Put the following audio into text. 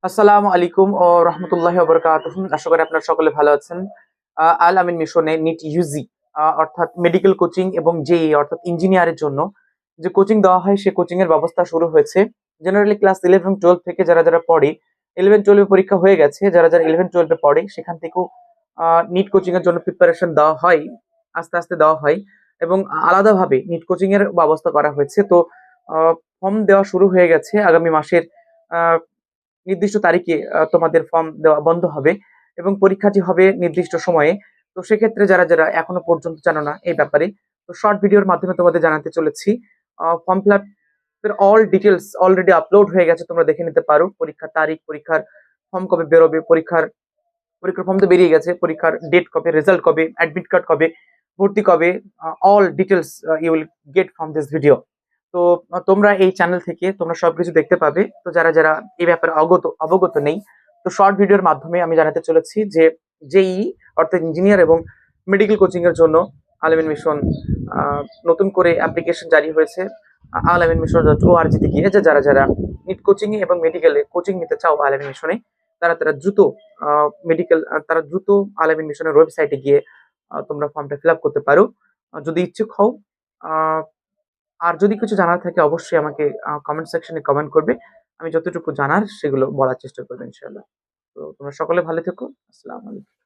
আসসালামু আলাইকুম ও রহমতুল্লাহি ওয়া বারাকাতুহু। আশা করি আপনারা সকলে ভালো আছেন। আল আমিন মিশনে নিট ইউজি অর্থাৎ মেডিকেল কোচিং এবং জেইই অর্থাৎ ইঞ্জিনিয়ারের জন্য যে কোচিং দেওয়া হয় সে কোচিং এর ব্যবস্থা শুরু হয়েছে। জেনারেলি ক্লাস 11-12 থেকে যারা পড়ে 11-12 এ পরীক্ষা হয়ে গেছে, যারা 11-12 এ পড়ে সেখান থেকেও নিট কোচিং এর জন্য প্রিপারেশন দেওয়া হয়, আস্তে আস্তে দেওয়া হয় এবং আলাদাভাবে নিট কোচিং এর ব্যবস্থা করা হয়েছে। তো ফর্ম দেওয়া শুরু হয়ে গেছে। আগামী মাসের আহ নির্দিষ্ট তারিখে তোমাদের ফর্ম দেওয়া বন্ধ হবে এবং পরীক্ষাটি হবে নির্দিষ্ট সময়ে। তো সেক্ষেত্রে যারা এখনো পর্যন্ত জানো না এই ব্যাপারে, তো শর্ট ভিডিওর মাধ্যমে তোমাদের জানাতে চলেছি। ফর্ম ফিল আপের অল ডিটেলস অলরেডি আপলোড হয়ে গেছে, তোমরা দেখে নিতে পারো। পরীক্ষার তারিখ, পরীক্ষার ফর্ম কবে বেরোবে, পরীক্ষার ফর্ম তো বেরিয়ে গেছে, পরীক্ষার ডেট কবে, রেজাল্ট কবে, অ্যাডমিট কার্ড কবে, ভর্তি কবে, all details you will get from this video. তো তোমরা এই চ্যানেল থেকে তোমরা সবকিছু দেখতে পাবে। তো যারা এই ব্যাপারে অবগত নেই, তো শর্ট ভিডিওর মাধ্যমে আমি জানাতে চলেছি যে জেইই অর্থাৎ ইঞ্জিনিয়ার এবং মেডিকেল কোচিং এর জন্য আল-আমিন মিশন নতুন করে অ্যাপ্লিকেশন জারি হয়েছে। আল-আমিন মিশন org তে গিয়ে যারা নিট কোচিং এ এবং মেডিকেলে কোচিং নিতে চাও আল-আমিন মিশনে, তারা দ্রুত মেডিকেল তারা দ্রুত আল-আমিন মিশনের ওয়েবসাইটে গিয়ে তোমরা ফর্মটা ফিল আপ করতে পারো যদি ইচ্ছুক হও। আহ আর যদি কিছু জানার থাকে অবশ্যই আমাকে কমেন্ট সেকশনে কমেন্ট করবে। আমি যতটুকু জানার সেগুলো বলার চেষ্টা করবো ইনশাআল্লাহ। তো তোমরা সকলে ভালো থেকো। আসসালামু আলাইকুম।